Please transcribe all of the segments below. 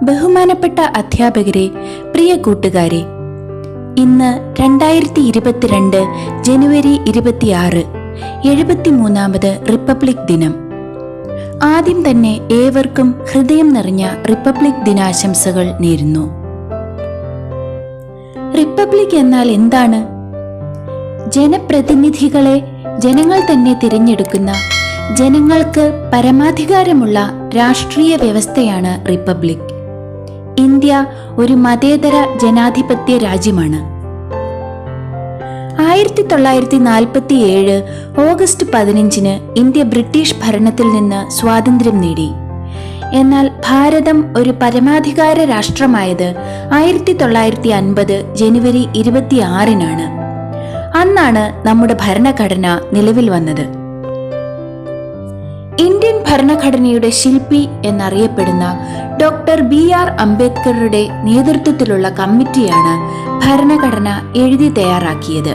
ബഹുമാനപ്പെട്ട അധ്യാപകരെ, പ്രിയ കൂട്ടുകാരെ, ഇന്ന് 2022 ജനുവരി 26 73ാമത് റിപ്പബ്ലിക് ദിനം. ആദ്യം തന്നെ ഏവർക്കും ഹൃദയം നിറഞ്ഞ റിപ്പബ്ലിക് ദിനാശംസകൾ നേരുന്നു. റിപ്പബ്ലിക് എന്നാൽ എന്താണ്? ജനപ്രതിനിധികളെ ജനങ്ങൾ തന്നെ തിരഞ്ഞെടുക്കുന്ന, ജനങ്ങൾക്ക് പരമാധികാരമുള്ള രാഷ്ട്രീയ വ്യവസ്ഥയാണ് റിപ്പബ്ലിക്. ഇന്ത്യ ഒരു മതേതര ജനാധിപത്യ രാജ്യമാണ്. 1947 ഓഗസ്റ്റ് 15 ഇന്ത്യ ബ്രിട്ടീഷ് ഭരണത്തിൽ നിന്ന് സ്വാതന്ത്ര്യം നേടി. എന്നാൽ ഭാരതം ഒരു പരമാധികാര രാഷ്ട്രമായത് 1950 ജനുവരി 26 അന്നാണ് നമ്മുടെ ഭരണഘടന നിലവിൽ വന്നത്. ഇന്ത്യൻ ഭരണഘടനയുടെ ശില്പി എന്നറിയപ്പെടുന്ന ഡോക്ടർ BR അംബേദ്കറുടെ നേതൃത്വത്തിലുള്ള കമ്മിറ്റിയാണ് ഭരണഘടന എഴുതി തയ്യാറാക്കിയത്.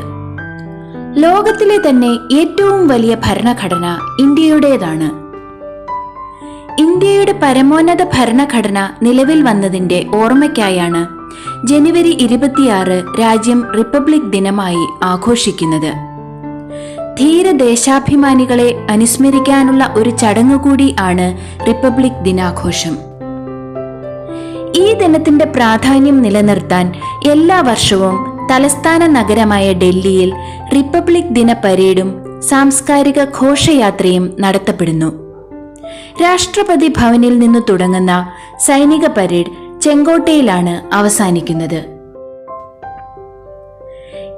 ലോകത്തിലെ തന്നെ ഏറ്റവും വലിയ ഭരണഘടന ഇന്ത്യയുടേതാണ്. ഇന്ത്യയുടെ പരമോന്നത ഭരണഘടന നിലവിൽ വന്നതിന്റെ ഓർമ്മയ്ക്കായാണ് ജനുവരി 26 രാജ്യം റിപ്പബ്ലിക് ദിനമായി ആഘോഷിക്കുന്നത്. ധീരദേശാഭിമാനികളെ അനുസ്മരിക്കാനുള്ള ഒരു ചടങ്ങ് കൂടി ആണ് റിപ്പബ്ലിക് ദിനാഘോഷം. ഈ ദിനത്തിന്റെ പ്രാധാന്യം നിലനിർത്താൻ എല്ലാ വർഷവും തലസ്ഥാന നഗരമായ ഡൽഹിയിൽ റിപ്പബ്ലിക് ദിന പരേഡും സാംസ്കാരിക ഘോഷയാത്രയും നടത്തപ്പെടുന്നു. രാഷ്ട്രപതി ഭവനിൽ നിന്ന് തുടങ്ങുന്ന സൈനിക പരേഡ് ചെങ്കോട്ടയിലാണ് അവസാനിക്കുന്നത്.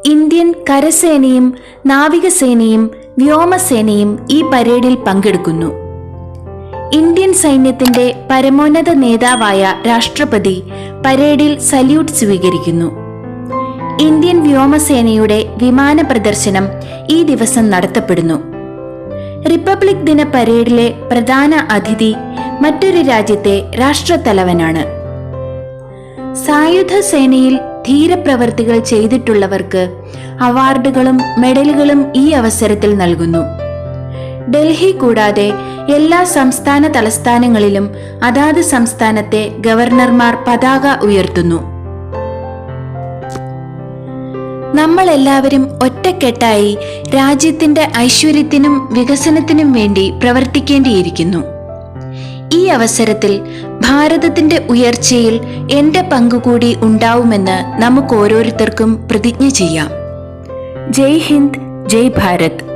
ഇന്ത്യൻ കരസേനയും നാവികസേനയും വ്യോമസേനയും ഈ പരേഡിൽ പങ്കെടുക്കുന്നു. ഇന്ത്യൻ സൈന്യത്തിന്റെ പരമോന്നത നേതാവായ രാഷ്ട്രപതി പരേഡിൽ സല്യൂട്ട് സ്വീകരിക്കുന്നു. ഇന്ത്യൻ വ്യോമസേനയുടെ വിമാന പ്രദർശനം ഈ ദിവസം നടത്തപ്പെടുന്നു. റിപ്പബ്ലിക് ദിന പരേഡിലെ പ്രധാന അതിഥി മറ്റൊരു രാജ്യത്തെ രാഷ്ട്രത്തലവനാണ്. സായുധ സേനയിൽ ധീരപ്രവർത്തികൾ ചെയ്തിട്ടുള്ളവർക്ക് അവാർഡുകളും മെഡലുകളും ഈ അവസരത്തിൽ നൽകുന്നു. ഡൽഹി കൂടാതെ എല്ലാ സംസ്ഥാന തലസ്ഥാനങ്ങളിലും അതാത് സംസ്ഥാനത്തെ ഗവർണർമാർ പതാക ഉയർത്തുന്നു. നമ്മൾ എല്ലാവരും ഒറ്റക്കെട്ടായി രാജ്യത്തിന്റെ ഐശ്വര്യത്തിനും വികസനത്തിനും വേണ്ടി പ്രവർത്തിക്കേണ്ടിയിരിക്കുന്നു. ഈ അവസരത്തിൽ ഭാരതത്തിന്റെ ഉയർച്ചയിൽ എന്റെ പങ്കുകൂടി ഉണ്ടാവുമെന്ന് നമുക്ക് ഓരോരുത്തർക്കും പ്രതിജ്ഞ ചെയ്യാം. ജയ് ഹിന്ദ്, ജയ് ഭാരത്.